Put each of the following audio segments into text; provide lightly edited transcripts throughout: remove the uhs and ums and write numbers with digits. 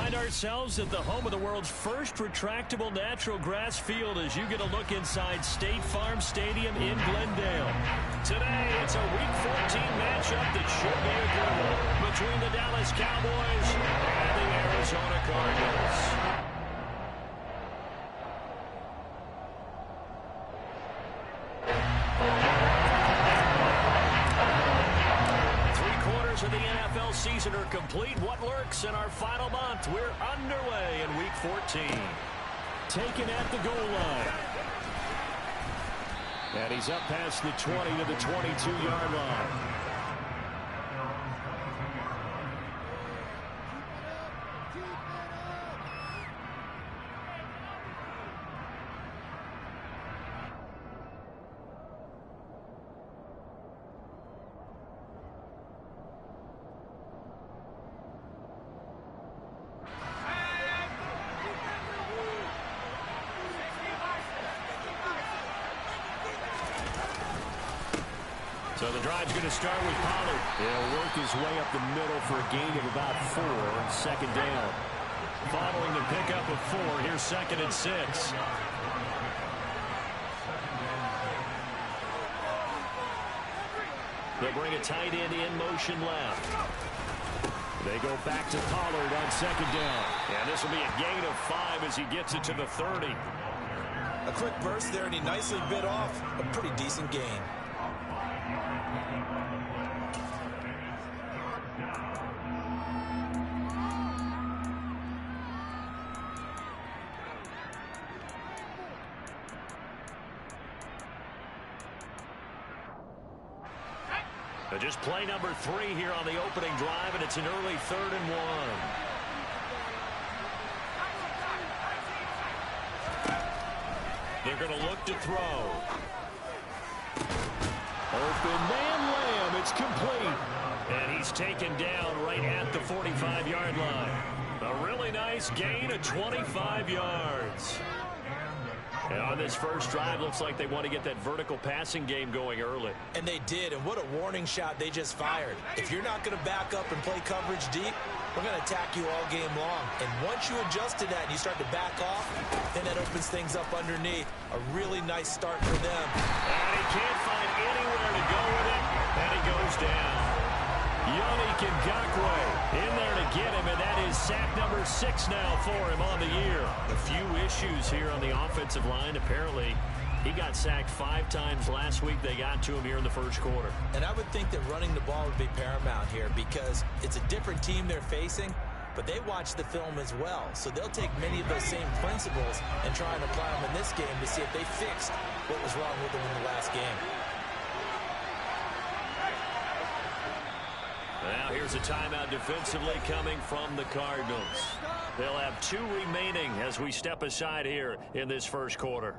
find ourselves at the home of the world's first retractable natural grass field as you get a look inside State Farm Stadium in Glendale. Today, it's a Week 14 matchup that should be a good one between the Dallas Cowboys and the Arizona Cardinals. Of the NFL season are complete. What lurks in our final month? We're underway in Week 14. Taken at the goal line. And he's up past the 20 to the 22-yard line. So the drive's going to start with Pollard. He'll work his way up the middle for a gain of about 4, second down. Following the pickup of 4, here's 2nd and 6. They'll bring a tight end in motion left. They go back to Pollard on 2nd down. And this will be a gain of 5 as he gets it to the 30. A quick burst there, and he nicely bit off a pretty decent gain. Just play number 3 here on the opening drive, and it's an early 3rd and 1. They're going to look to throw. Open man Lamb. It's complete. And he's taken down right at the 45-yard line. A really nice gain of 25 yards. And on this first drive, looks like they want to get that vertical passing game going early. And they did, and what a warning shot they just fired. If you're not going to back up and play coverage deep, we're going to attack you all game long. And once you adjust to that and you start to back off, then that opens things up underneath. A really nice start for them. And he can't find anywhere to go with it, and he goes down. Yannick Ngakoue in there to get him, and that is sack number 6 now for him on the year. A few issues here on the offensive line. Apparently, he got sacked 5 times last week. They got to him here in the first quarter. And I would think that running the ball would be paramount here because it's a different team they're facing, but they watch the film as well. So they'll take many of those same principles and try and apply them in this game to see if they fixed what was wrong with them in the last game. Now here's a timeout defensively coming from the Cardinals. They'll have 2 remaining as we step aside here in this first quarter.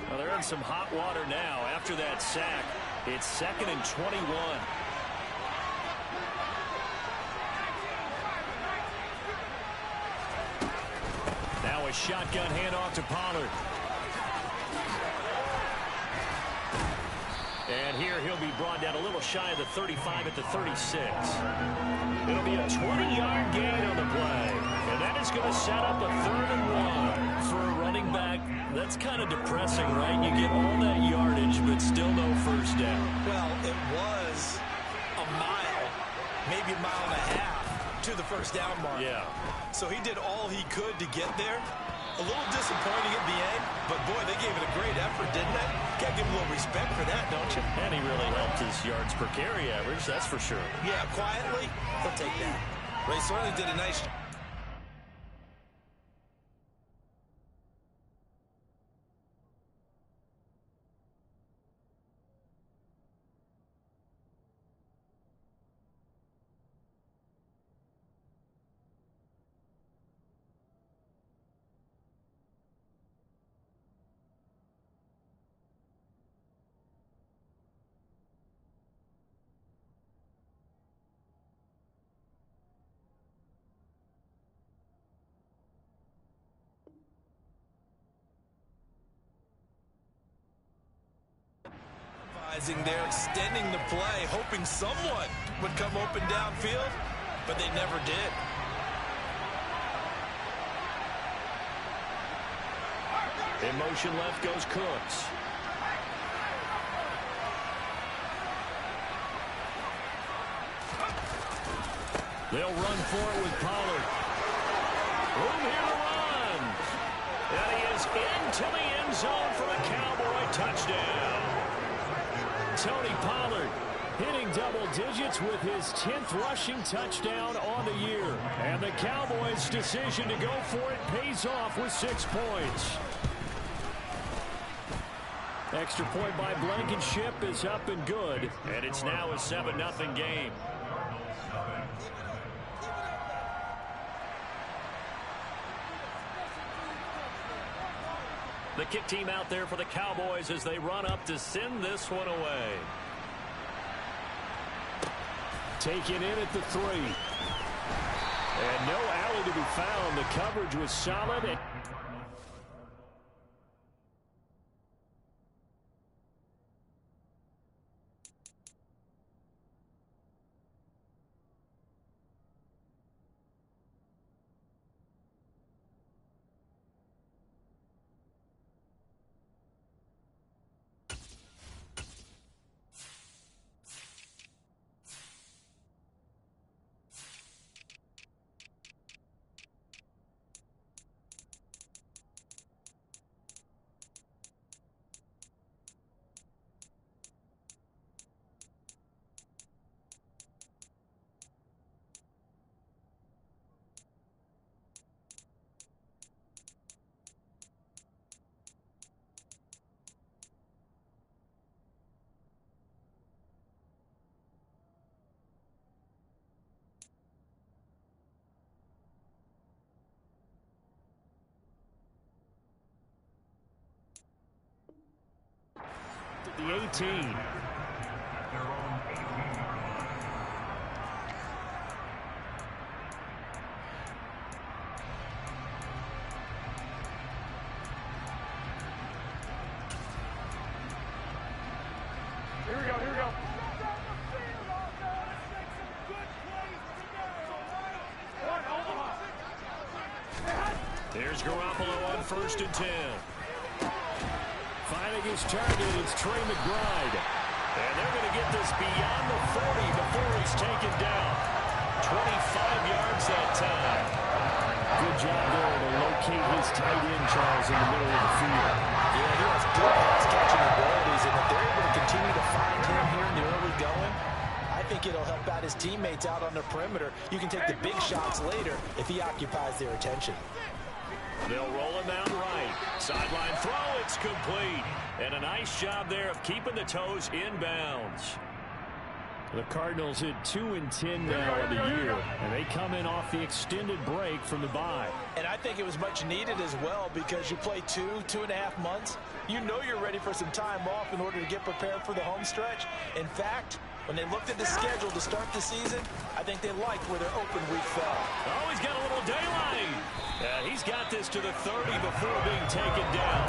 Well, they're in some hot water now after that sack. It's 2nd and 21. Now a shotgun handoff to Pollard. And here he'll be brought down a little shy of the 35 at the 36. It'll be a 20-yard gain on the play. And that is going to set up a 3rd and 1 for a running back. That's kind of depressing, right? You get all that yardage, but still no first down. Well, it was a mile, maybe a mile and a half to the first down mark. Yeah. So he did all he could to get there. A little disappointing at the end, but boy, they gave it a great effort, didn't they? Got to give him a little respect for that, don't you? And he really helped his yards per carry average, that's for sure. Yeah, quietly, he'll take that. But he certainly did a nice job. capitalizing there, extending the play, hoping someone would come open downfield, but they never did. In motion left goes Cooks. They'll run for it with Pollard. Room here to run. And he is into the end zone for a Cowboy touchdown. Tony Pollard hitting double digits with his 10th rushing touchdown on the year. And the Cowboys' decision to go for it pays off with 6 points. Extra point by Blankenship is up and good. And it's now a 7-0 game. The kick team out there for the Cowboys as they run up to send this one away. Taken in at the 3. And no alley to be found. The coverage was solid. The 18. Here we go. Here's Garoppolo on 1st and 10. Finding his target, it's Trey McBride. And they're going to get this beyond the 40 before he's taken down. 25 yards that time. Good job there to locate his tight end, Charles, in the middle of the field. Yeah, he has good pass-catching abilities, and if they're able to continue to find him here in the early going, I think it'll help out his teammates out on the perimeter. You can take the big shots later if he occupies their attention. They'll roll him out right. Sideline throw, it's complete. And a nice job there of keeping the toes inbounds. The Cardinals hit 2-10 now on the year, and they come in off the extended break from the bye. And I think it was much needed as well because you play 2.5 months. You know you're ready for some time off in order to get prepared for the home stretch. In fact, when they looked at the schedule to start the season, I think they liked where their open week fell. Oh, he's got a little daylight. He's got this to the 30 before being taken down.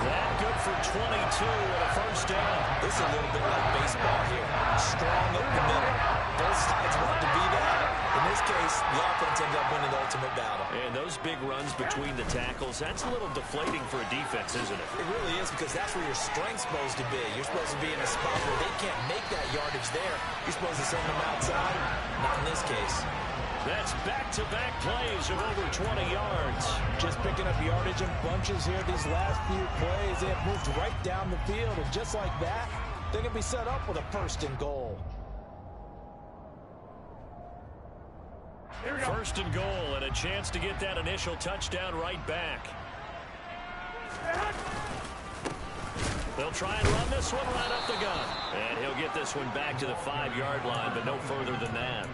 That good for 22 and a first down. This is a little bit like baseball here. Strong up the middle. Both sides want to be that. In this case, the offense ends up winning the ultimate battle. And those big runs between the tackles, that's a little deflating for a defense, isn't it? It really is because that's where your strength's supposed to be. You're supposed to be in a spot where they can't make that yardage there. You're supposed to send them outside. Not in this case. That's back-to-back plays of over 20 yards. Just picking up yardage in bunches here these last few plays. They have moved right down the field, and just like that, they're going to be set up with a 1st and goal. 1st and goal, and a chance to get that initial touchdown right back. They'll try and run this one right up the gun. And he'll get this one back to the 5-yard line, but no further than that.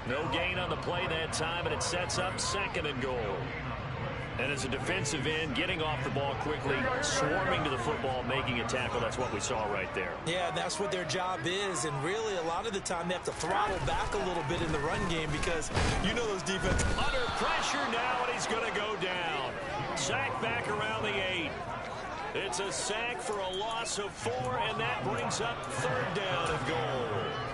No gain on the play that time, and it sets up 2nd and goal. And as a defensive end, getting off the ball quickly, swarming to the football, making a tackle, that's what we saw right there. Yeah, that's what their job is, and really a lot of the time they have to throttle back a little bit in the run game because you know those defenses. Under pressure now, and he's going to go down. Sacked back around the 8. It's a sack for a loss of 4, and that brings up 3rd down and goal.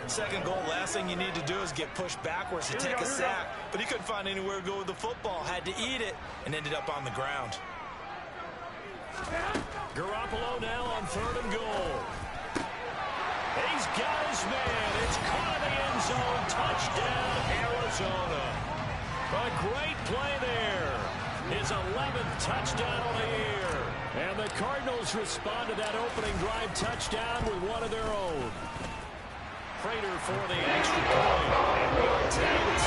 Second goal, last thing you need to do is get pushed backwards to take a sack. But he couldn't find anywhere to go with the football. Had to eat it and ended up on the ground. Garoppolo now on 3rd and goal. He's got his man. It's caught in the end zone. Touchdown, Arizona. A great play there. His 11th touchdown of the year. And the Cardinals respond to that opening drive touchdown with one of their own. Prater for the extra point. And we are tied at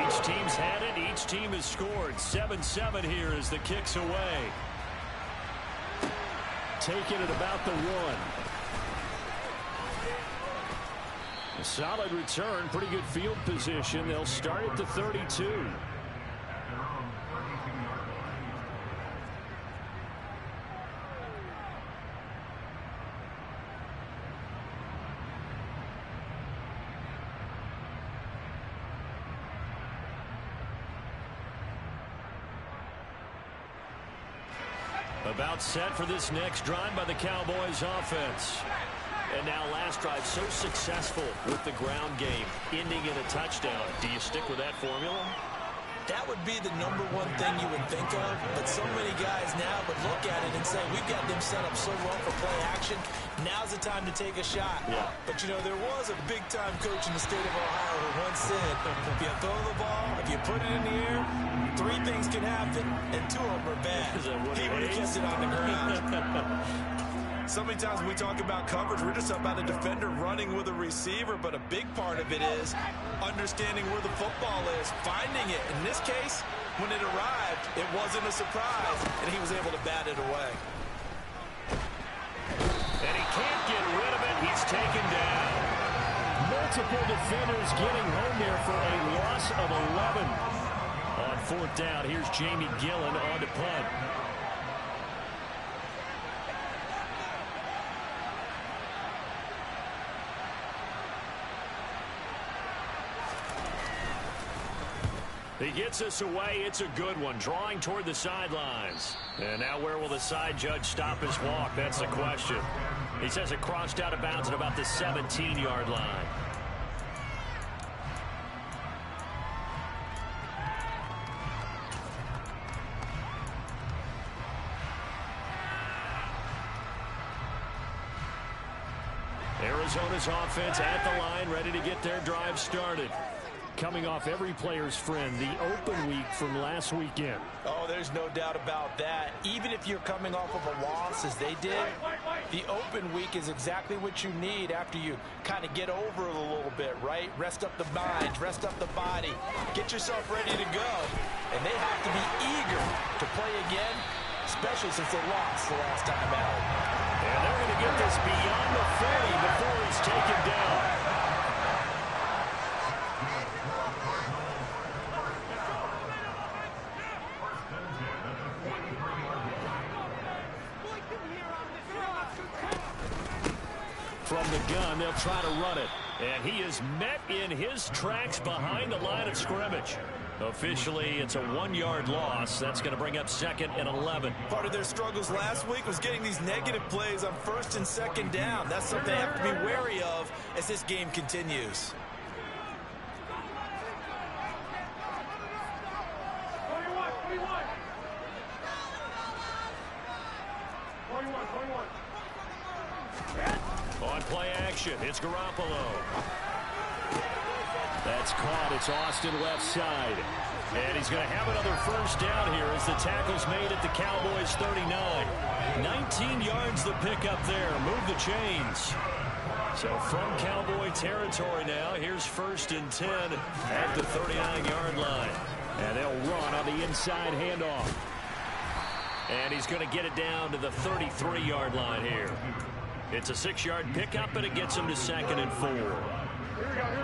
7. Each team's had it. Each team has scored. 7-7 here as the kick's away. Taken at about the 1. A solid return, pretty good field position. They'll start at the 32. About set for this next drive by the Cowboys offense. And now last drive so successful with the ground game, ending in a touchdown. Do you stick with that formula? That would be the #1 thing you would think of, but so many guys now would look at it and say, we've got them set up so well for play action. Now's the time to take a shot. Yeah. But, you know, there was a big-time coach in the state of Ohio who once said, if you throw the ball, if you put it in the air, 3 things can happen, and 2 of them are bad. He would have kept it on the ground. So many times when we talk about coverage, we're just about a defender running with a receiver, but a big part of it is understanding where the football is, finding it. In this case, when it arrived, it wasn't a surprise, and he was able to bat it away. And he can't get rid of it. He's taken down. Multiple defenders getting home there for a loss of 11. On 4th down, here's Jamie Gillen on to punt. He gets us away. It's a good one. Drawing toward the sidelines. And now where will the side judge stop his walk? That's the question. He says it crossed out of bounds at about the 17-yard line. Arizona's offense at the line, ready to get their drive started. Coming off every player's friend, the open week from last weekend. Oh, there's no doubt about that. Even if you're coming off of a loss as they did, the open week is exactly what you need after you kind of get over it a little bit, right? Rest up the mind, rest up the body, get yourself ready to go. And they have to be eager to play again, especially since they lost the last time out. And they're going to get this beyond the 40 before he's taken down. From the gun, they'll try to run it. And he is met in his tracks behind the line of scrimmage. Officially, it's a 1-yard loss. That's going to bring up 2nd and 11. Part of their struggles last week was getting these negative plays on 1st and 2nd down. That's something they have to be wary of as this game continues. On play action, it's Garoppolo. That's caught. It's Austin left side. And he's going to have another 1st down here as the tackle's made at the Cowboys 39. 19 yards the pickup there. Move the chains. So from Cowboy territory now, here's 1st and 10 at the 39-yard line. And they'll run on the inside handoff. And he's going to get it down to the 33-yard line here. It's a 6-yard pickup, and it gets him to 2nd and 4.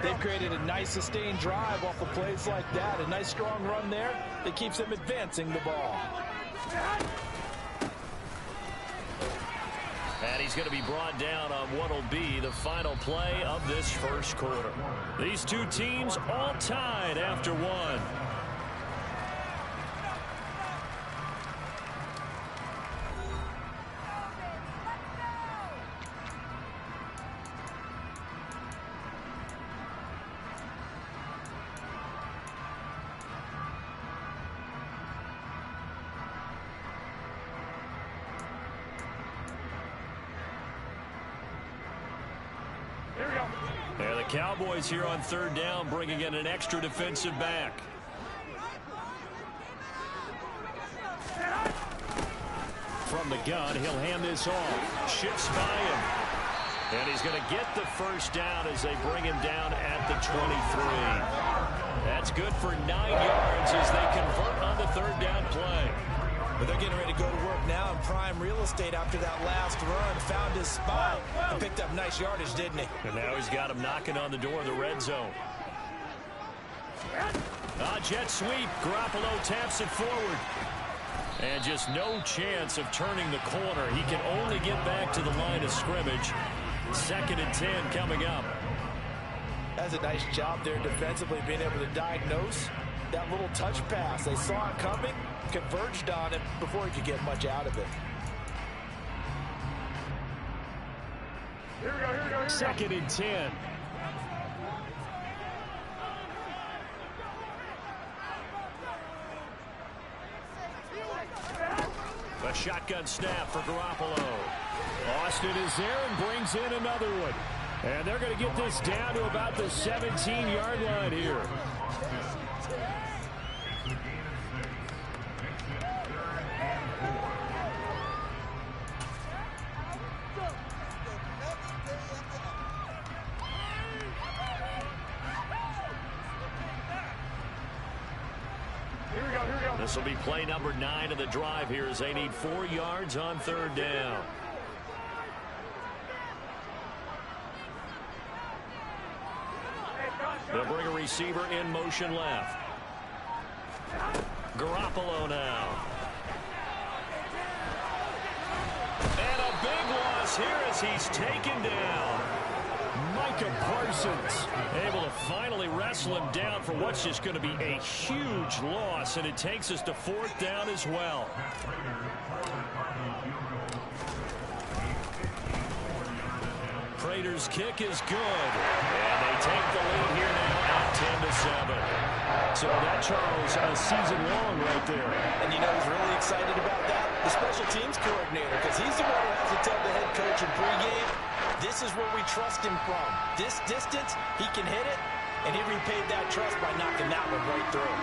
They've created a nice sustained drive off of plays like that. A nice strong run there that keeps them advancing the ball. And he's going to be brought down on what will be the final play of this 1st quarter. These two teams all tied after 1. Cowboys here on third down, bringing in an extra defensive back. From the gun, he'll hand this off. Shifts by him. And he's going to get the first down as they bring him down at the 23. That's good for 9 yards as they convert on the third down play. But they're getting ready to go to work now in prime real estate after that last run. Found his spot and picked up nice yardage, didn't he? And now he's got him knocking on the door of the red zone. Jet sweep. Garoppolo taps it forward. And just no chance of turning the corner. He can only get back to the line of scrimmage. 2nd and 10 coming up. That's a nice job there defensively, being able to diagnose that little touch pass. They saw it coming, converged on it before he could get much out of it. Here we go, here we go, here we go. 2nd and 10. A shotgun snap for Garoppolo. Austin is there and brings in another one. And they're going to get this down to about the 17-yard line here. This will be play number 9 of the drive here as they need 4 yards on third down. They'll bring a receiver in motion left. Garoppolo now. And a big loss here as he's taken down. Micah Parsons able to finally wrestle him down for what's just going to be a huge loss, and it takes us to 4th down as well. Prater's kick is good, and they take the lead here now at 10-7. So that, Charles, a season long right there. And you know who's really excited about that? The special teams coordinator, because he's the one who has to tell the head coach in pregame, this is where we trust him from. This distance, he can hit it, and he repaid that trust by knocking that one right through.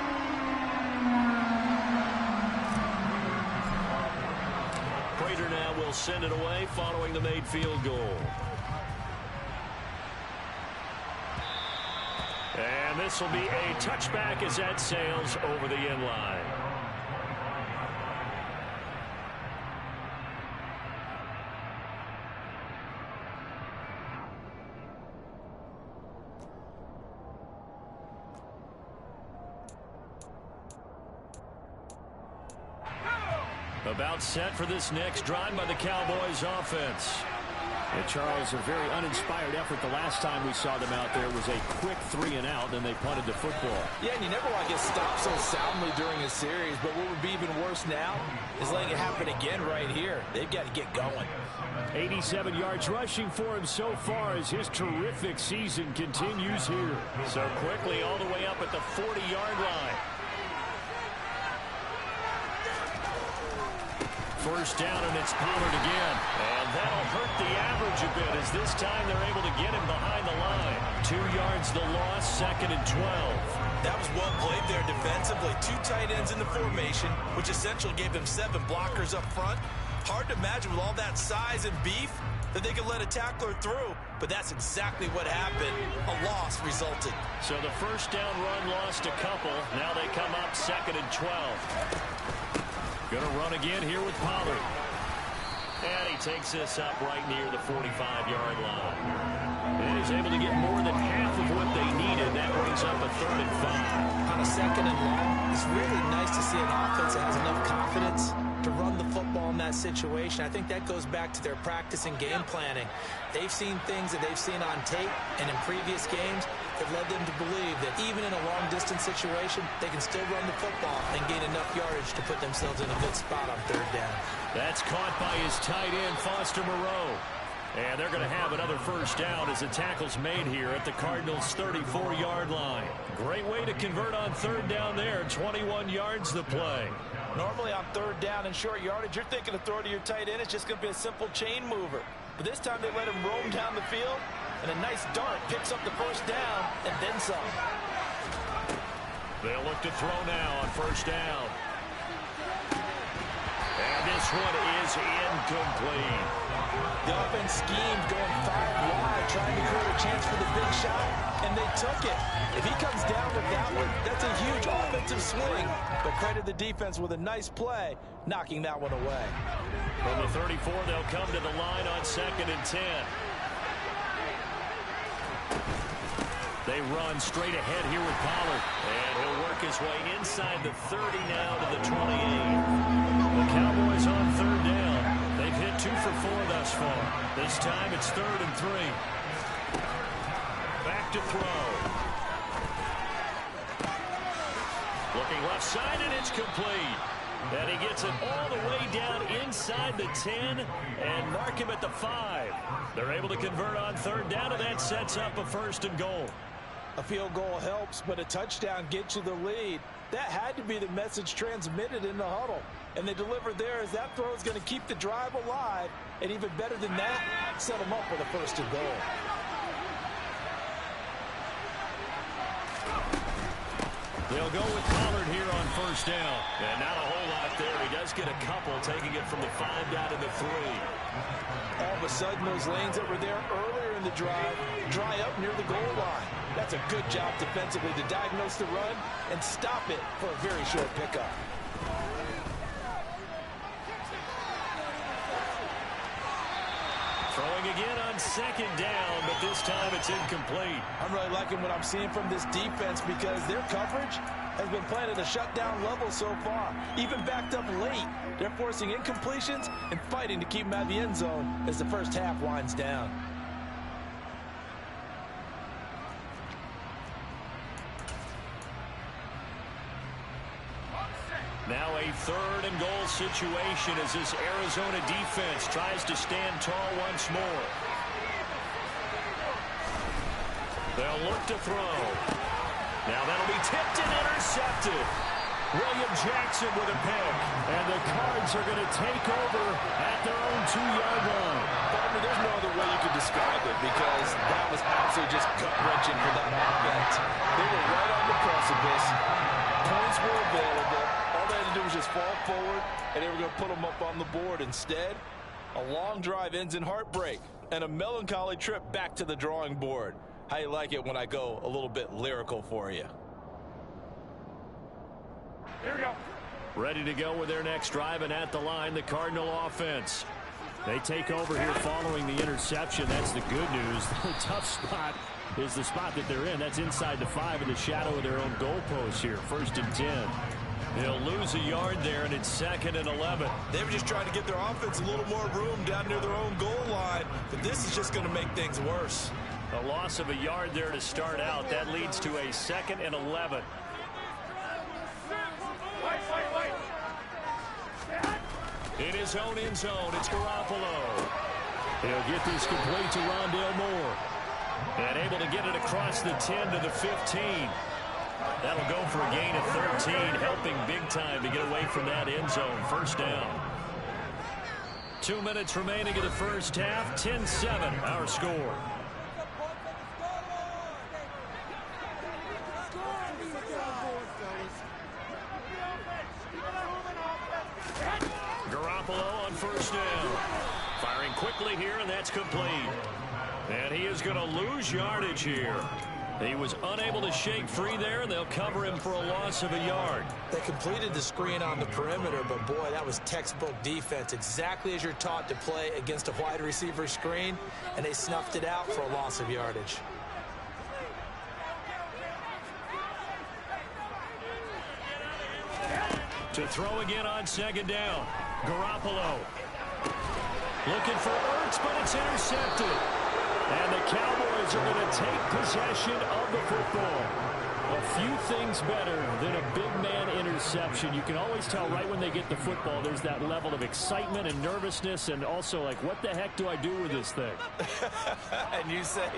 Prater now will send it away following the made field goal. And this will be a touchback as that sails over the end line. About set for this next drive by the Cowboys offense. And Charles, a very uninspired effort the last time we saw them out there was a quick 3 and out, then they punted the football. Yeah, and you never want to get stopped so soundly during a series, but what would be even worse now is letting it happen again right here. They've got to get going. 87 yards rushing for him so far as his terrific season continues here. So quickly all the way up at the 40-yard line. First down, and it's Pollard again. And that'll hurt the average a bit as this time they're able to get him behind the line. 2 yards the loss, 2nd and 12. That was well played there defensively. 2 tight ends in the formation, which essentially gave them 7 blockers up front. Hard to imagine with all that size and beef that they could let a tackler through. But that's exactly what happened. A loss resulted. So the first down run lost a couple. Now they come up 2nd and 12. Going to run again here with Pollard. And he takes this up right near the 45-yard line. And he's able to get more than half of what they needed. That brings up a 3rd and 5. On a 2nd and long, it's really nice to see an offense that has enough confidence to run the football in that situation. I think that goes back to their practice and game planning. They've seen things that they've seen on tape and in previous games that led them to believe that even in a long-distance situation, they can still run the football and gain enough yardage to put themselves in a good spot on 3rd down. That's caught by his tight end, Foster Moreau. And they're going to have another first down as the tackle's made here at the Cardinals' 34-yard line. Great way to convert on 3rd down there. 21 yards the play. Normally on 3rd down and short yardage, you're thinking of throw to your tight end. It's just going to be a simple chain mover. But this time they let him roam down the field, And a nice dart picks up the first down and then some. They'll look to throw now on first down. And this one is incomplete. The offense schemed going 5 wide, trying to create a chance for the big shot, and they took it. If he comes down with that one, that's a huge offensive swing. But credit the defense with a nice play, knocking that one away. From the 34, they'll come to the line on 2nd and 10. They run straight ahead here with Pollard. And he'll work his way inside the 30 now to the 28. The Cowboys on 3rd down. They've hit 2 for 4 thus far. This time it's 3rd and 3. Back to throw. Looking left side, and it's complete. And he gets it all the way down inside the 10 and mark him at the 5. They're able to convert on 3rd down, and that sets up a 1st and goal. A field goal helps, but a touchdown gets you the lead. That had to be the message transmitted in the huddle. And they delivered there as that throw is going to keep the drive alive. And even better than that, set them up with a 1st and goal. They'll go with Pollard here on 1st down. And not a whole lot there. He does get a couple, taking it from the 5 down to the 3. All of a sudden, those lanes that were there earlier in the drive dry up near the goal line. That's a good job defensively to diagnose the run and stop it for a very short pickup. Throwing again on 2nd down, but this time it's incomplete. I'm really liking what I'm seeing from this defense because their coverage has been playing at a shutdown level so far. Even backed up late, they're forcing incompletions and fighting to keep them out of the end zone as the first half winds down. Now a 3rd and goal situation as this Arizona defense tries to stand tall once more. They'll look to throw. Now that'll be tipped and intercepted. William Jackson with a pick. And the Cards are going to take over at their own 2-yard line. There's no other way you could describe it because that was absolutely just gut-wrenching for that offense. They were right on the precipice. Points were available. All they had to do was just fall forward, and they were going to put them up on the board. Instead, a long drive ends in heartbreak and a melancholy trip back to the drawing board. How you like it when I go a little bit lyrical for you? Here we go. Ready to go with their next drive, and at the line, the Cardinal offense. They take over here following the interception. That's the good news. The tough spot is the spot that they're in. That's inside the 5 in the shadow of their own goalpost here. 1st and 10. They'll lose a yard there, and it's 2nd and 11. They were just trying to get their offense a little more room down near their own goal line, but this is just going to make things worse. A loss of a yard there to start out. That leads to a 2nd and 11. In his own end zone, it's Garoppolo. He'll get this complete to Rondale Moore. And able to get it across the 10 to the 15. That'll go for a gain of 13, helping big time to get away from that end zone. 1st down. 2 minutes remaining in the first half. 10-7, our score. Garoppolo on 1st down. Firing quickly here, and that's complete. And he is going to lose yardage here. He was unable to shake free there, and they'll cover him for a loss of a yard. They completed the screen on the perimeter, but boy, that was textbook defense. Exactly as you're taught to play against a wide receiver screen, and they snuffed it out for a loss of yardage. To throw again on 2nd down. Garoppolo. Looking for Ertz, but it's intercepted. And the Cowboys are going to take possession of the football. A few things better than a big man interception. You can always tell right when they get the football, there's that level of excitement and nervousness, and also like, what the heck do I do with this thing? And you say,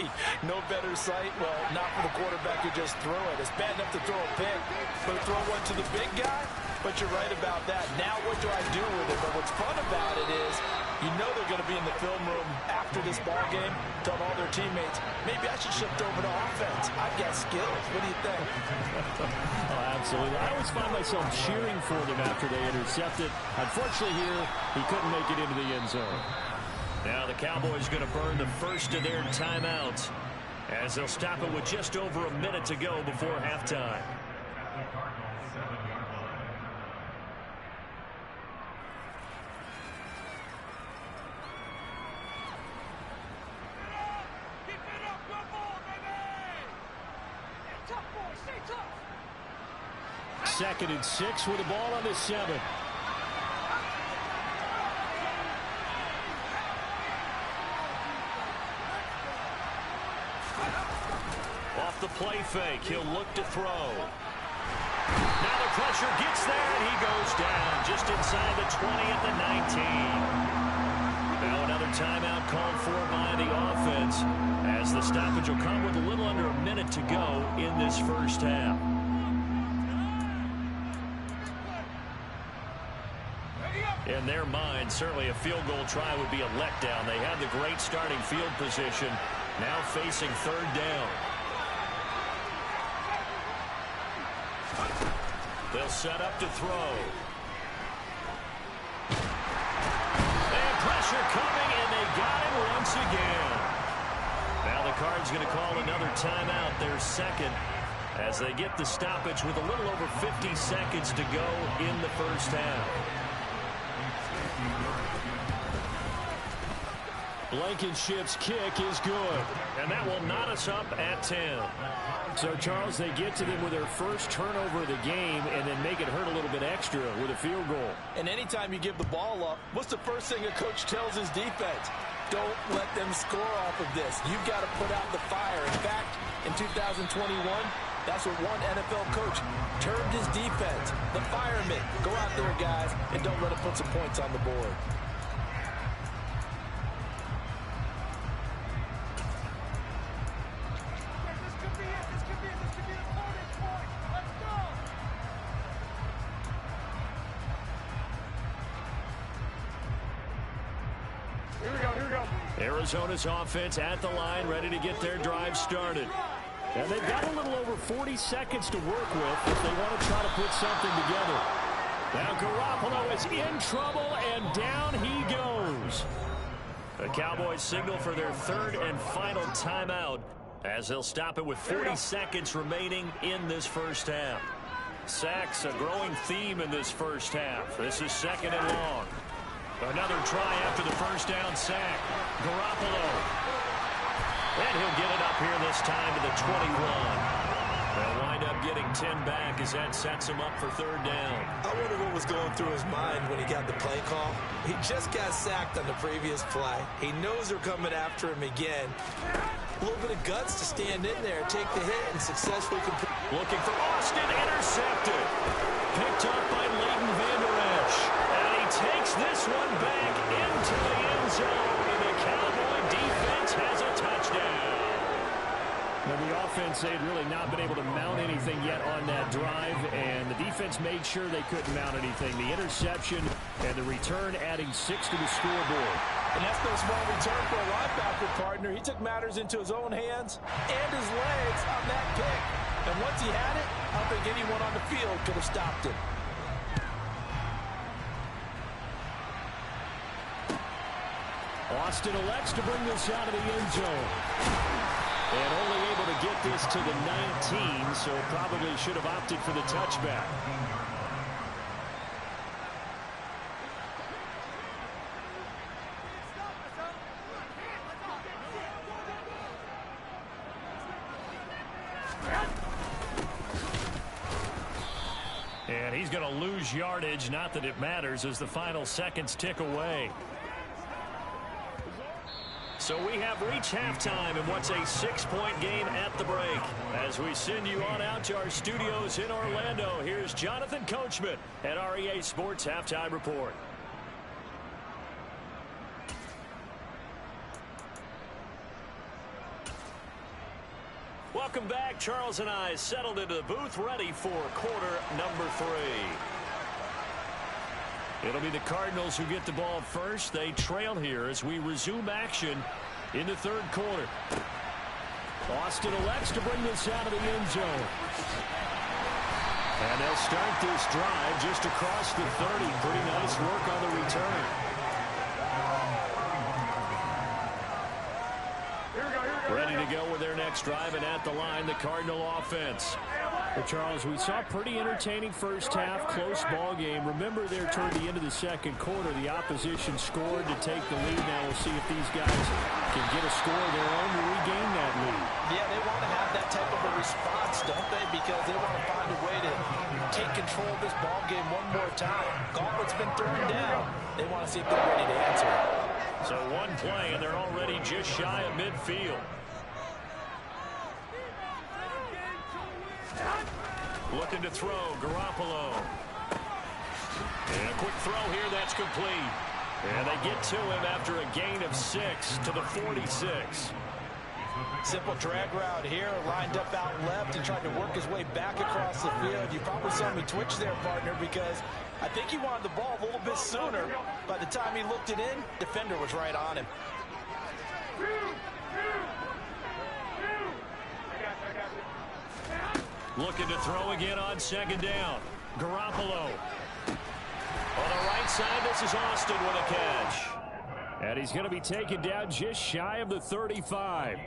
no better sight? Well, not for the quarterback who just threw it. It's bad enough to throw a pick, but throw one to the big guy? But you're right about that. Now what do I do with it? But what's fun about it is You know they're going to be in the film room after this ball game, telling all their teammates, maybe I should shift over to offense. I've got skills. What do you think? Oh, absolutely. I always find myself cheering for them after they intercept it. Unfortunately here, he couldn't make it into the end zone. Now the Cowboys going to burn the first of their timeouts as they'll stop it with just over a minute to go before halftime. Second and 6 with the ball on the 7. Off the play fake, he'll look to throw. Now the pressure gets there, and he goes down just inside the 20 at the 19. Now another timeout called for by the offense, as the stoppage will come with a little under a minute to go in this first half. In their mind, certainly a field goal try would be a letdown. They had the great starting field position, now facing third down. They'll set up to throw. And pressure coming, and they got him once again. Now the Cards going to call another timeout, their second, as they get the stoppage with a little over 50 seconds to go in the first half. Blankenship's kick is good, and that will knot us up at 10. So, Charles, they get to them with their first turnover of the game and then make it hurt a little bit extra with a field goal. And anytime you give the ball up, what's the first thing a coach tells his defense? Don't let them score off of this. You've got to put out the fire. In fact, in 2021, that's what one NFL coach termed his defense, the firemen. Go out there, guys, and don't let them put some points on the board. Arizona's offense at the line, ready to get their drive started. And they've got a little over 40 seconds to work with if they want to try to put something together. Now Garoppolo is in trouble, and down he goes. The Cowboys signal for their third and final timeout as they'll stop it with 40 seconds remaining in this first half. Sacks, a growing theme in this first half. This is second and long. Another try after the first down sack. Garoppolo. And he'll get it up here this time to the 21. They'll wind up getting 10 back as that sets him up for third down. I wonder what was going through his mind when he got the play call. He just got sacked on the previous play. He knows they're coming after him again. A little bit of guts to stand in there, take the hit, and successfully complete. Looking for Austin, intercepted. Picked up by Leighton Vander Esch. And he takes this one back into the end zone. And the Cowboy defense has a touchdown. Now the offense, they had really not been able to mount anything yet on that drive, and the defense made sure they couldn't mount anything. The interception and the return adding 6 to the scoreboard. And that's no small return for a linebacker partner. He took matters into his own hands and his legs on that pick. And once he had it, I don't think anyone on the field could have stopped him. Austin elects to bring this out of the end zone. And only able to get this to the 19, so probably should have opted for the touchback. And he's going to lose yardage, not that it matters, as the final seconds tick away. So we have reached halftime in what's a 6-point game at the break. As we send you on out to our studios in Orlando, here's Jonathan Coachman at REA Sports Halftime Report. Welcome back. Charles and I settled into the booth, ready for quarter number 3. It'll be the Cardinals who get the ball first. They trail here as we resume action in the third quarter. Austin elects to bring this out of the end zone. And they'll start this drive just across the 30. Pretty nice work on the return. Ready to go with their next drive, and at the line, the Cardinal offense. Well, Charles, we saw a pretty entertaining first half, close ball game. Remember there toward the end of the second quarter, the opposition scored to take the lead. Now we'll see if these guys can get a score of their own to regain that lead. Yeah, they want to have that type of a response, don't they? Because they want to find a way to take control of this ball game one more time. Gauntlet's been thrown down. They want to see if they're ready to answer it. So one play, and they're already just shy of midfield. Looking to throw, Garoppolo. And a quick throw here, that's complete. And they get to him after a gain of 6 to the 46. Simple drag route here, lined up out left and tried to work his way back across the field. You probably saw me twitch there, partner, because I think he wanted the ball a little bit sooner. By the time he looked it in, defender was right on him. Looking to throw again on second down. Garoppolo. On the right side, this is Austin with a catch. And he's going to be taken down just shy of the 35.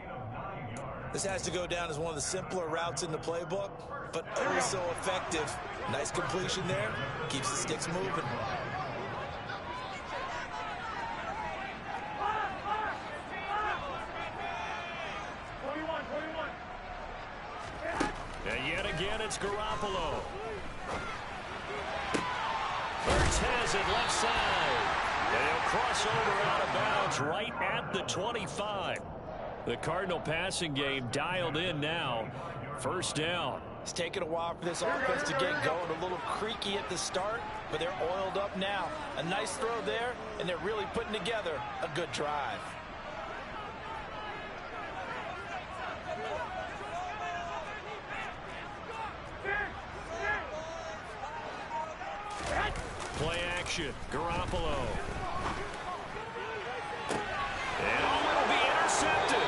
This has to go down as one of the simpler routes in the playbook, but oh so effective. Nice completion there. Keeps the sticks moving. And yet again, it's Garoppolo. Hurts has it left side. They'll cross over out of bounds right at the 25. The Cardinal passing game dialed in now. First down. It's taken a while for this offense to get going. A little creaky at the start, but they're oiled up now. A nice throw there, and they're really putting together a good drive. Play action. Garoppolo. And it'll be intercepted.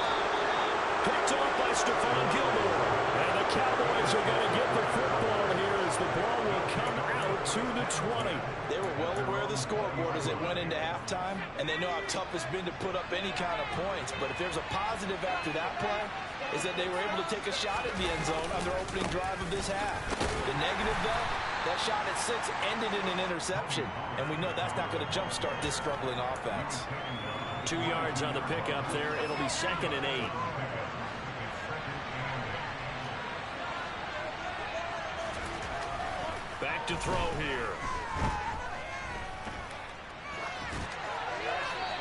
Picked off by Stephon Gilmore. And the Cowboys are going to get the football here as the ball will come out to the 20. They were well aware of the scoreboard as it went into halftime, and they know how tough it's been to put up any kind of points. But if there's a positive after that play, is that they were able to take a shot at the end zone on their opening drive of this half. The negative, though, that shot at 6 ended in an interception, and we know that's not going to jumpstart this struggling offense. 2 yards on the pickup there. It'll be 2nd and 8. Back to throw here.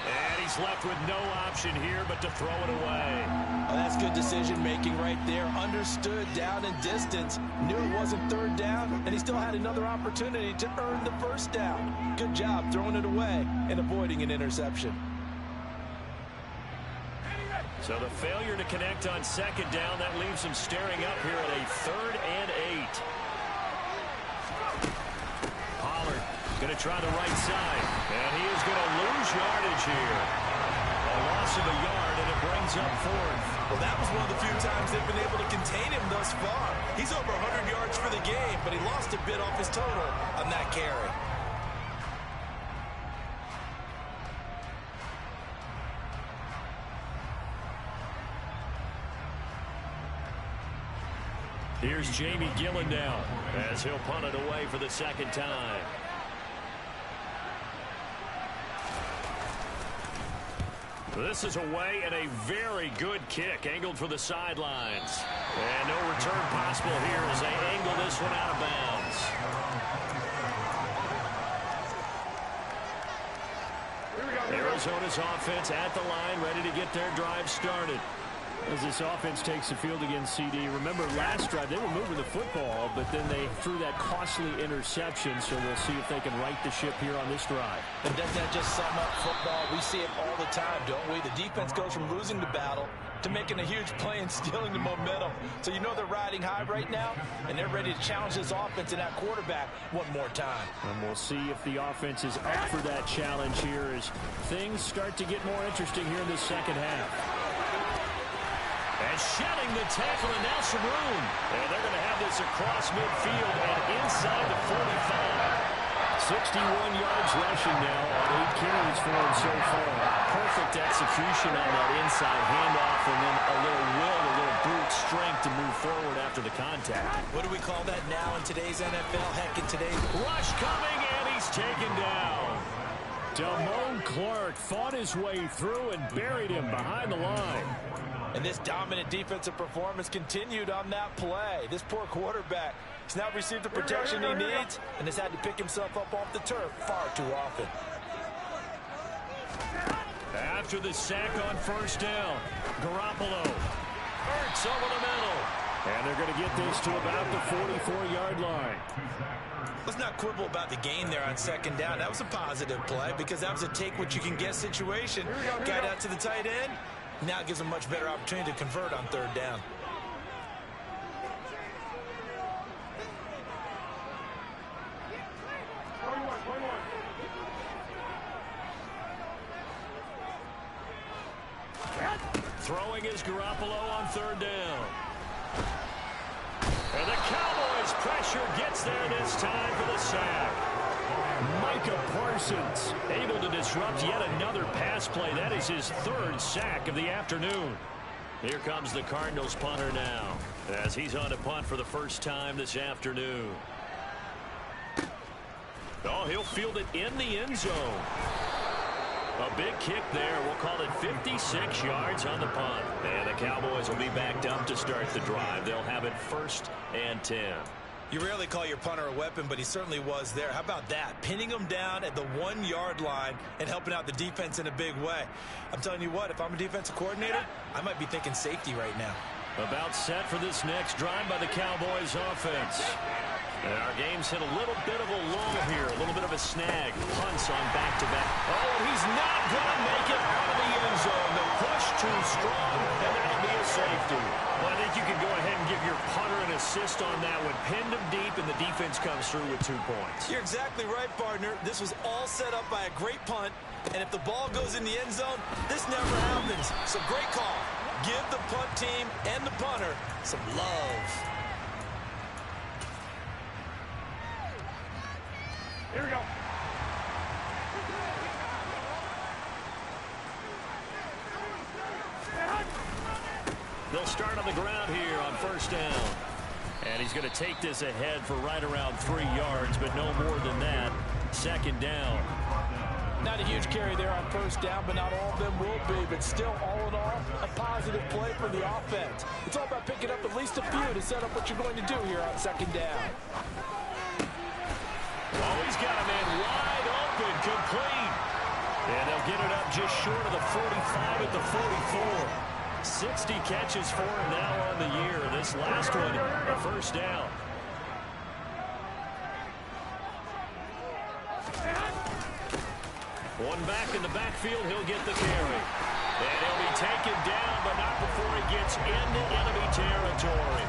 And he's left with no option here but to throw it away. Oh, that's good decision making right there. Understood down and distance. Knew it wasn't third down, and he still had another opportunity to earn the first down. Good job throwing it away and avoiding an interception. So the failure to connect on second down, that leaves him staring up here at a 3rd and 8. Pollard going to try the right side, and he is going to lose yardage here. A loss of a yard, and it brings up 4th. Well, that was one of the few times they've been able to contain him thus far. He's over 100 yards for the game, but he lost a bit off his total on that carry. Here's Jamie Gillen now as he'll punt it away for the second time. This is away, and a very good kick angled for the sidelines. And no return possible here as they angle this one out of bounds. Arizona's offense at the line, ready to get their drive started. As this offense takes the field against CD, remember last drive they were moving the football, but then they threw that costly interception, so we'll see if they can right the ship here on this drive. And doesn't that just sum up football? We see it all the time, don't we? The defense goes from losing the battle to making a huge play and stealing the momentum. So you know they're riding high right now, and they're ready to challenge this offense and that quarterback one more time. And we'll see if the offense is up for that challenge here as things start to get more interesting here in the second half. And shedding the tackle, and now some room. And they're going to have this across midfield and inside the 45. 61 yards rushing now on 8 carries for him so far. Perfect execution on that inside handoff, and then a little will, a little brute strength to move forward after the contact. What do we call that now in today's NFL? Heck, in today's rush coming, and he's taken down. Damone Clark fought his way through and buried him behind the line. And this dominant defensive performance continued on that play. This poor quarterback has now received the protection he needs and has had to pick himself up off the turf far too often. After the sack on first down, Garoppolo hurts over the middle. And they're going to get this to about the 44-yard line. Let's not quibble about the gain there on second down. That was a positive play because that was a take-what-you-can-get situation. Got out to the tight end. Now it gives them a much better opportunity to convert on third down. Throwing is Garoppolo on third down. And the Cowboys' pressure gets there this time for the sack. Micah Parsons able to disrupt yet another pass play. That is his third sack of the afternoon. Here comes the Cardinals punter now as he's on to punt for the first time this afternoon. Oh, he'll field it in the end zone. A big kick there. We'll call it 56 yards on the punt. And the Cowboys will be backed up to start the drive. They'll have it 1st and 10. You rarely call your punter a weapon, but he certainly was there. How about that? Pinning him down at the 1-yard line and helping out the defense in a big way. I'm telling you what, if I'm a defensive coordinator, I might be thinking safety right now. About set for this next drive by the Cowboys offense. And our game's hit a little bit of a lull here, a little bit of a snag. Punts on back-to-back. Oh, he's not going to make it out of the end zone. The push too strong, and that'll be a safety. Well, I think you can go ahead and give your punter an assist on that one. Pinned him deep, and the defense comes through with 2 points. You're exactly right, partner. This was all set up by a great punt, and if the ball goes in the end zone, this never happens. So great call. Give the punt team and the punter some love. Here we go. They'll start on the ground here on first down. And he's going to take this ahead for right around 3 yards, but no more than that. Second down. Not a huge carry there on first down, but not all of them will be. But still, all in all, a positive play for the offense. It's all about picking up at least a few to set up what you're going to do here on second down. Oh, he's got a man wide open, complete. And they'll get it up just short of the 45 at the 44. 60 catches for him now on the year. This last one, a first down. One back in the backfield, he'll get the carry. And he'll be taken down, but not before he gets into enemy territory.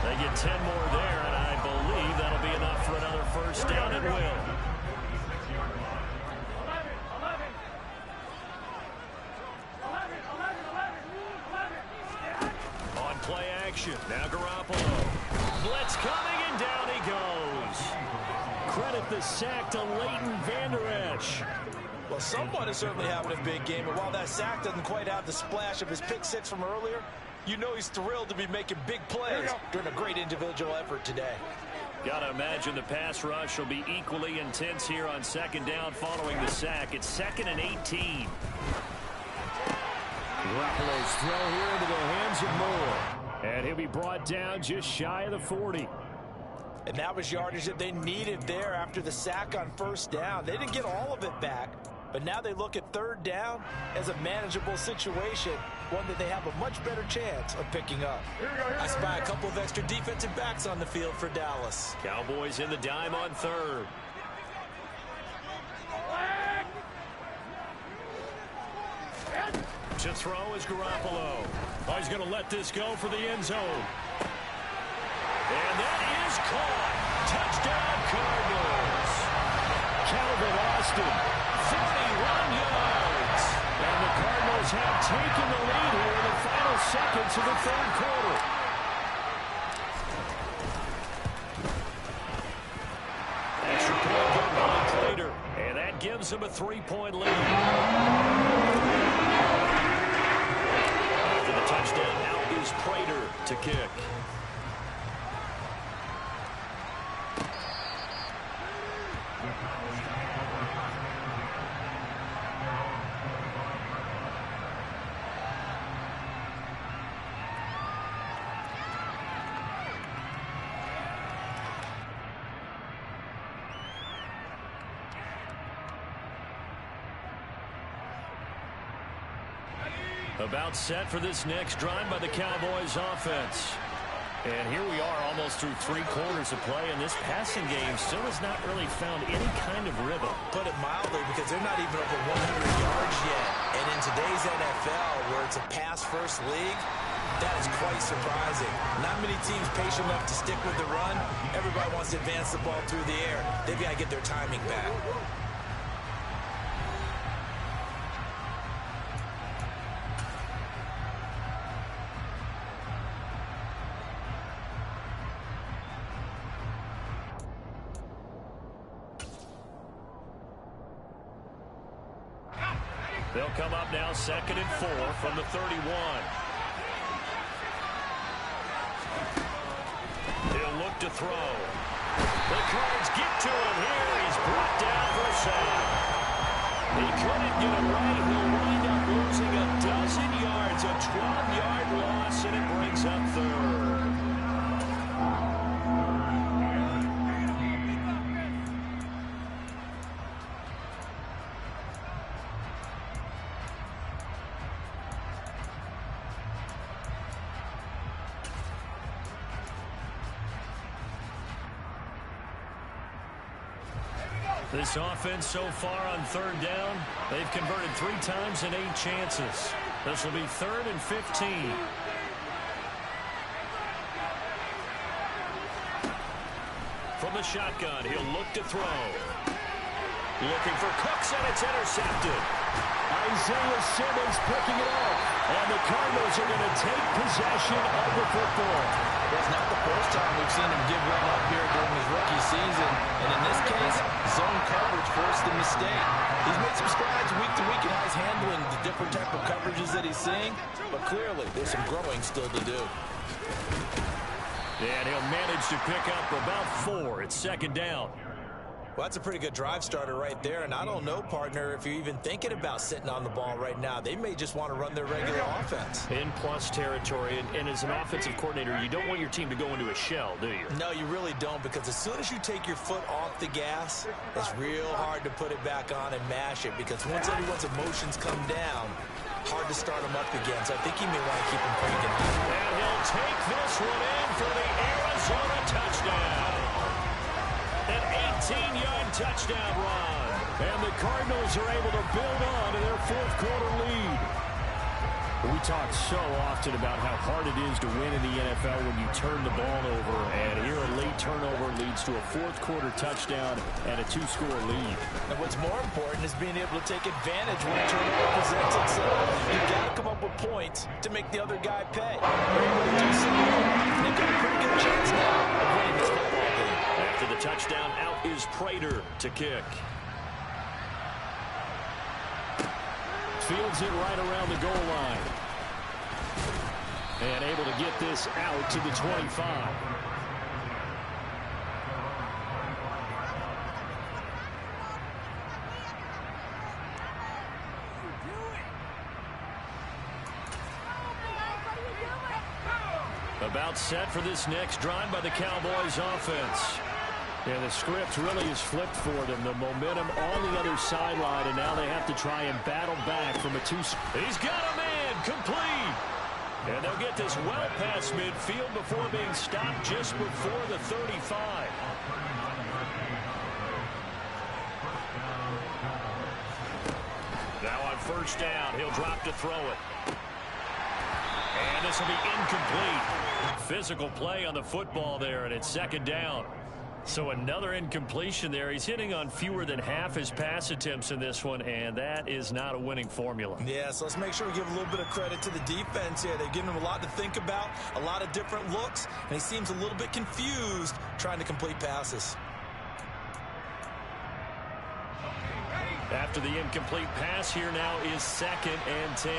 They get 10 more there, and I believe that'll be enough for another first down at will. On play action, now Garoppolo. Blitz coming, and down he goes. Credit the sack to Leighton Vander Esch. Well, someone is certainly having a big game, and while that sack doesn't quite have the splash of his pick six from earlier, you know he's thrilled to be making big plays during a great individual effort today. Got to imagine the pass rush will be equally intense here on second down following the sack. It's 2nd and 18. Garoppolo's throw here into the hands of Moore. And he'll be brought down just shy of the 40. And that was yardage that they needed there after the sack on first down. They didn't get all of it back, but now they look at third down as a manageable situation, one that they have a much better chance of picking up. I spy a couple of extra defensive backs on the field for Dallas. Cowboys in the dime on third. To throw is Garoppolo. Oh, he's going to let this go for the end zone. And that is caught. Touchdown, Cardinals. Calvin Austin, 41 yards. And the Cardinals have taken the lead here in the final seconds of the third quarter. Extra point good by Prater. And that gives them a 3-point lead. After the touchdown, out is Prater to kick. About set for this next drive by the Cowboys offense. And here we are almost through 3 quarters of play, and this passing game still has not really found any kind of rhythm. Put it mildly, because they're not even over 100 yards yet. And in today's NFL, where it's a pass-first league, that is quite surprising. Not many teams patient enough to stick with the run. Everybody wants to advance the ball through the air. They've got to get their timing back. They'll come up now 2nd and 4 from the 31. He'll look to throw. The Cards get to him here. He's brought down for a sack. He couldn't get it right. He'll wind up losing a dozen yards, a 12-yard loss, and it brings up 3rd. This offense so far on 3rd down, they've converted 3 times in 8 chances. This will be 3rd and 15. From the shotgun, he'll look to throw. Looking for Cooks, and it's intercepted. Isaiah Simmons picking it up. And the Cardinals are going to take possession of the football. It's not the first time we've seen him give one up here during his rookie season. And in this case, zone coverage forced the mistake. He's made some strides week to week, and now he's handling the different type of coverages that he's seeing. But clearly, there's some growing still to do. And he'll manage to pick up about 4. It's 2nd down. Well, that's a pretty good drive starter right there. And I don't know, partner, if you're even thinking about sitting on the ball right now. They may just want to run their regular offense. In plus territory. And as an offensive coordinator, you don't want your team to go into a shell, do you? No, you really don't, because as soon as you take your foot off the gas, it's real hard to put it back on and mash it, because once everyone's emotions come down, hard to start them up again. So I think he may want to keep them cranking. And he'll take this one in for the Arizona touchdown. An 18-yard touchdown run. And the Cardinals are able to build on to their 4th quarter lead. We talk so often about how hard it is to win in the NFL when you turn the ball over. And here a late turnover leads to a 4th quarter touchdown and a 2-score lead. And what's more important is being able to take advantage when a turnover presents itself. You've got to come up with points to make the other guy pay. They're able to do so. They've got a pretty good chance now of winning this football game. After the touchdown, out is Prater to kick. Fields it right around the goal line. And able to get this out to the 25. About set for this next drive by the Cowboys offense. Yeah, the script really is flipped for them. The momentum on the other sideline, and now they have to try and battle back from a 2. He's got a man, complete. And they'll get this well past midfield before being stopped just before the 35. Now on first down, he'll drop to throw it. And this will be incomplete. Physical play on the football there, and it's second down. So another incompletion there. He's hitting on fewer than half his pass attempts in this one, and that is not a winning formula. Yeah, so let's make sure we give a little bit of credit to the defense here. They've given him a lot to think about, a lot of different looks, and he seems a little bit confused trying to complete passes. After the incomplete pass, here now is 2nd and 10.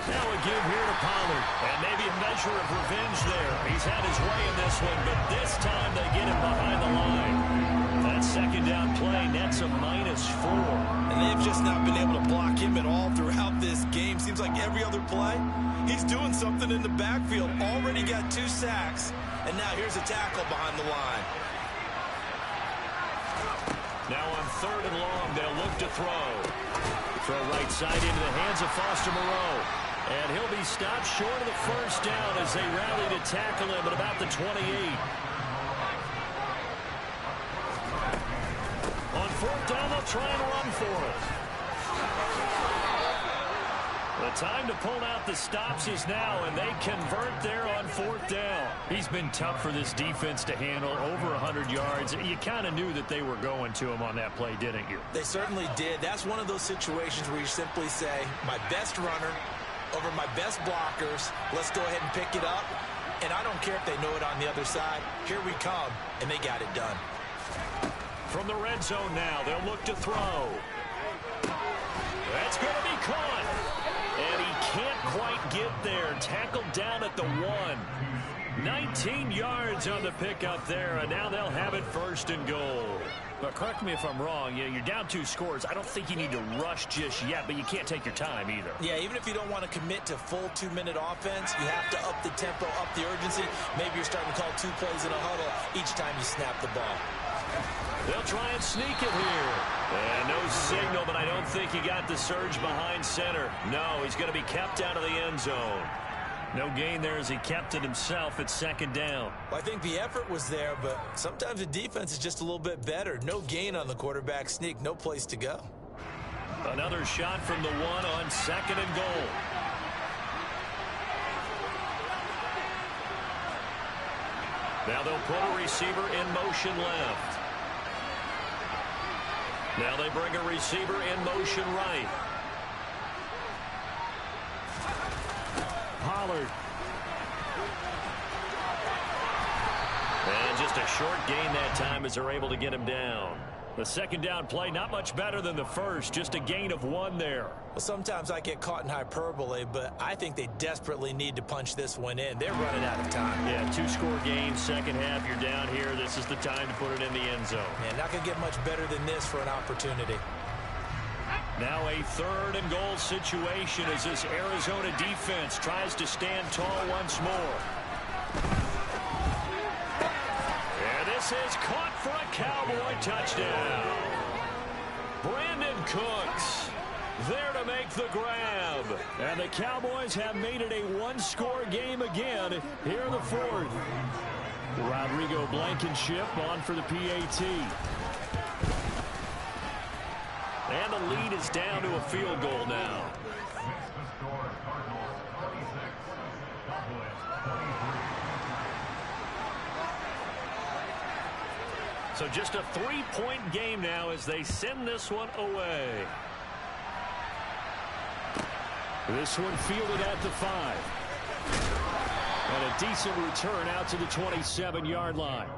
Now a give here to Pollard, and maybe a measure of revenge there. He's had his way in this one, but this time they get him behind the line. That second down play nets a -4. And they've just not been able to block him at all throughout this game. Seems like every other play, he's doing something in the backfield. Already got 2 sacks, and now here's a tackle behind the line. Now on 3rd and long, they'll look to throw. Throw right side into the hands of Foster Moreau. And he'll be stopped short of the first down as they rally to tackle him at about the 28. On 4th down, they'll try and run for it. The time to pull out the stops is now, and they convert there on 4th down. He's been tough for this defense to handle, over 100 yards. You kind of knew that they were going to him on that play, didn't you? They certainly did. That's one of those situations where you simply say, my best runner over my best blockers, let's go ahead and pick it up. And I don't care if they know it on the other side. Here we come, and they got it done. From the red zone now, they'll look to throw. That's going to be caught. And he can't quite get there. Tackled down at the 1. 19 yards on the pickup there, and now they'll have it 1st and goal. But correct me if I'm wrong. You're down 2 scores. I don't think you need to rush just yet, but you can't take your time either. Yeah, even if you don't want to commit to full 2-minute offense, you have to up the tempo, up the urgency. Maybe you're starting to call 2 plays in a huddle each time you snap the ball. They'll try and sneak it here. And no signal, but I don't think he got the surge behind center. No, he's going to be kept out of the end zone. No gain there as he kept it himself at 2nd down. Well, I think the effort was there, but sometimes the defense is just a little bit better. No gain on the quarterback sneak, no place to go. Another shot from the 1 on 2nd and goal. Now they'll put a receiver in motion left. Now they bring a receiver in motion right. Pollard. And just a short gain that time as they're able to get him down. The 2nd down play, not much better than the first, just a gain of 1 there. Well, sometimes I get caught in hyperbole, but I think they desperately need to punch this one in. They're running out of time. Yeah, 2-score game, 2nd half, you're down here. This is the time to put it in the end zone. Man, not going to get much better than this for an opportunity. Now a 3rd and goal situation as this Arizona defense tries to stand tall once more. And this is caught for a Cowboy touchdown. Brandon Cooks there to make the grab. And the Cowboys have made it a 1-score game again here in the 4th. Rodrigo Blankenship on for the PAT. And the lead is down to a field goal now. So just a 3-point game now as they send this one away. This one fielded at the 5. And a decent return out to the 27-yard line.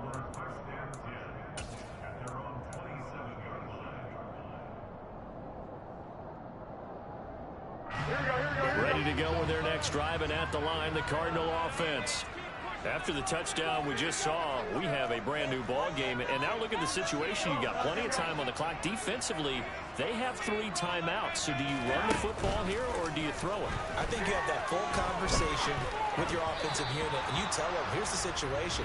Ready to go with their next drive, and at the line, the Cardinal offense. After the touchdown we just saw, we have a brand new ball game. And now look at the situation. You got plenty of time on the clock. Defensively, they have 3 timeouts. So do you run the football here or do you throw it? I think you have that full conversation conversation with your offensive unit, and you tell them, here's the situation.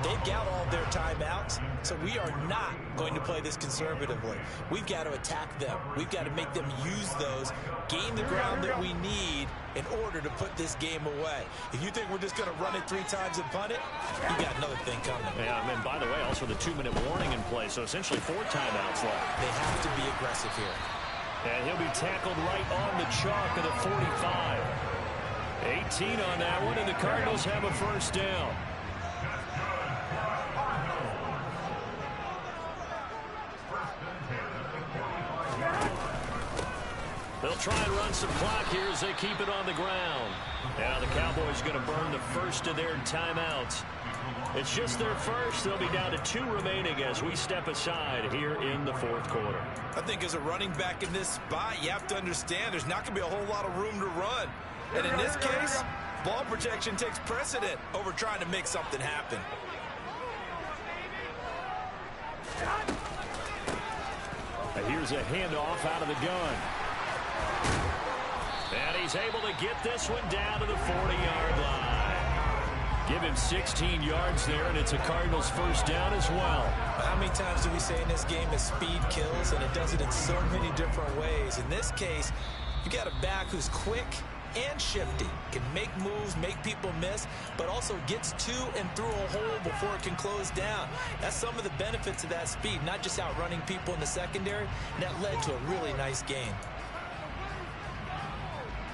They've got all their timeouts, so we are not going to play this conservatively. We've got to attack them. We've got to make them use those, gain the ground that we need in order to put this game away. If you think we're just going to run it 3 times and punt it, you got another thing coming. Yeah, and by the way, also the 2-minute warning in play, so essentially 4 timeouts left. They have to be aggressive here. And he'll be tackled right on the chalk of the 45. 18 on that one, and the Cardinals have a first down. They'll try and run some clock here as they keep it on the ground. Now the Cowboys going to burn the first of their timeouts. It's just their first. They'll be down to 2 remaining as we step aside here in the 4th quarter. I think as a running back in this spot, you have to understand there's not going to be a whole lot of room to run. And in this case, ball protection takes precedent over trying to make something happen. Here's a handoff out of the gun. And he's able to get this one down to the 40-yard line. Give him 16 yards there, and it's a Cardinals first down as well. How many times do we say in this game that speed kills, and it does it in so many different ways? In this case, you got a back who's quick and shifty, can make moves, make people miss, but also gets to and through a hole before it can close down. That's some of the benefits of that speed, not just outrunning people in the secondary, and that led to a really nice gain.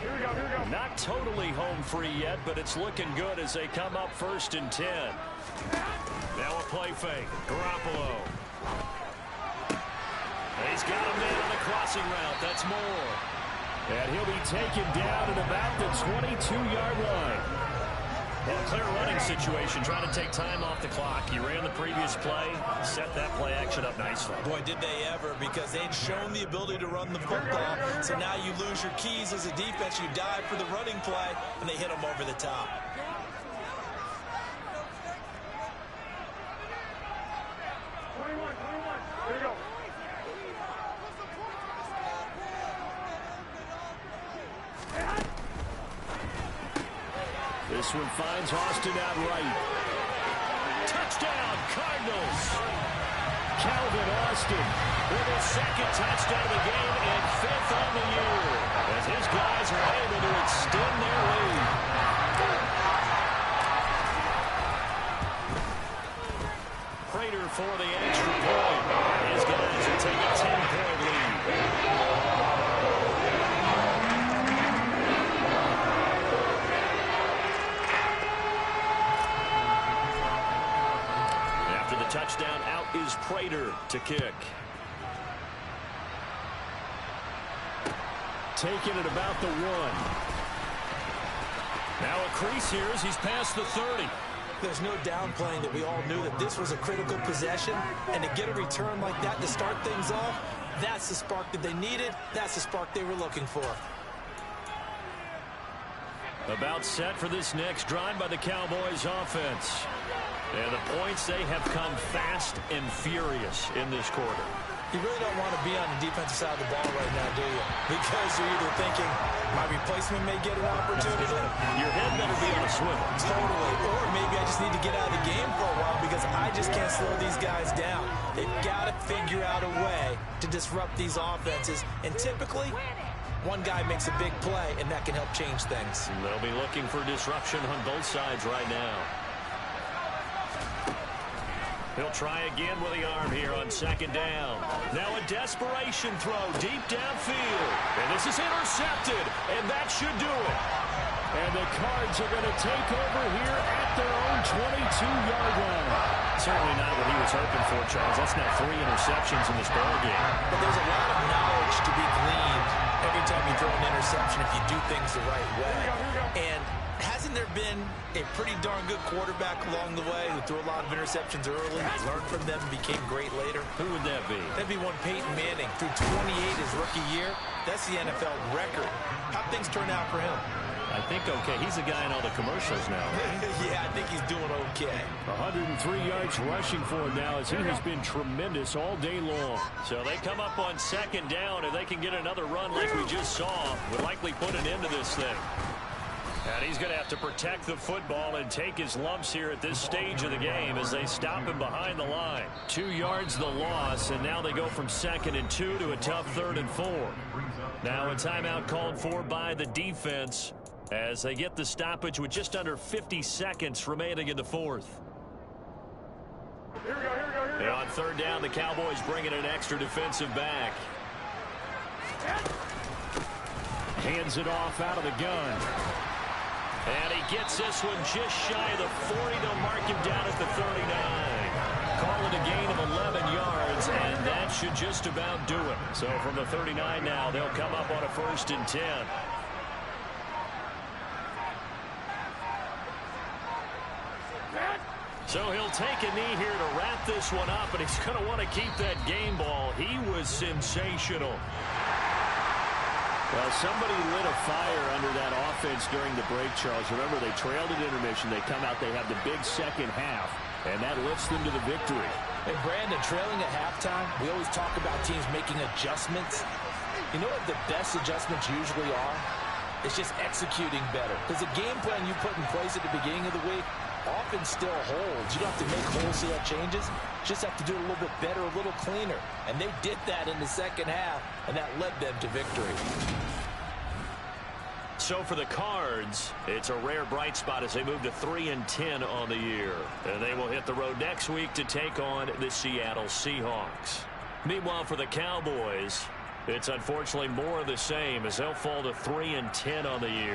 Here we go. Not totally home free yet, but it's looking good as they come up 1st and 10. Now a play fake. Garoppolo. He's got a man on the crossing route. That's Moore. And he'll be taken down at about the 22-yard line. Well, clear running situation, trying to take time off the clock. He ran the previous play, set that play action up nicely. Boy, did they ever, because they'd shown the ability to run the football. So now you lose your keys as a defense. You dive for the running play, and they hit them over the top. Here we go. This one finds Austin out right. Touchdown, Cardinals. Calvin Austin with his 2nd touchdown of the game and 5th on the year as his guys are able to extend their lead. Prater for the extra point. His guys will take a 10-point lead. Touchdown, out is Prater to kick. Taking it about the 1. Now a crease here as he's past the 30. There's no downplaying that we all knew that this was a critical possession, and to get a return like that to start things off, that's the spark that they needed. That's the spark they were looking for. About set for this next drive by the Cowboys offense. And the points, they have come fast and furious in this quarter. You really don't want to be on the defensive side of the ball right now, do you? Because you're either thinking, my replacement may get an opportunity. Your head better be on a swivel. Totally. Or maybe I just need to get out of the game for a while because I just can't slow these guys down. They've got to figure out a way to disrupt these offenses. And typically, one guy makes a big play, and that can help change things. And they'll be looking for disruption on both sides right now. He'll try again with the arm here on 2nd down. Now a desperation throw deep downfield. And this is intercepted, and that should do it. And the Cards are going to take over here at their own 22-yard line. Certainly not what he was hoping for, Charles. That's now 3 interceptions in this ballgame. But there's a lot of knowledge to be gleaned every time you throw an interception if you do things the right way. And hasn't there been a pretty darn good quarterback along the way who threw a lot of interceptions early, learned from them, and became great later? Who would that be? That'd be one Peyton Manning. Threw 28 his rookie year. That's the NFL record. How'd things turn out for him? I think okay. He's the guy in all the commercials now, right? Yeah, I think he's doing okay. 103 yards rushing for him now as he has been tremendous all day long. So they come up on 2nd down. If they can get another run like we just saw, would likely put an end to this thing. And he's going to have to protect the football and take his lumps here at this stage of the game as they stop him behind the line. 2 yards the loss, and now they go from 2nd and 2 to a tough 3rd and 4. Now a timeout called for by the defense as they get the stoppage with just under 50 seconds remaining in the 4th. Here we go, here we go, here we go. And on 3rd down, the Cowboys bring in an extra defensive back. Hands it off out of the gun. And he gets this one just shy of the 40. They'll mark him down at the 39. Call it a gain of 11 yards, and that should just about do it. So from the 39 now, they'll come up on a 1st and 10. So he'll take a knee here to wrap this one up, and he's going to want to keep that game ball. He was sensational. Well, somebody lit a fire under that offense during the break, Charles. Remember, they trailed at intermission. They come out, they have the big second half, and that lifts them to the victory. And Brandon, trailing at halftime, we always talk about teams making adjustments. You know what the best adjustments usually are? It's just executing better. Because the game plan you put in place at the beginning of the week often still holds. You don't have to make wholesale changes. You just have to do it a little bit better, a little cleaner. And they did that in the second half, and that led them to victory. So for the Cards, it's a rare bright spot as they move to 3 and 10 on the year. And they will hit the road next week to take on the Seattle Seahawks. Meanwhile, for the Cowboys, it's unfortunately more of the same as they'll fall to 3 and 10 on the year.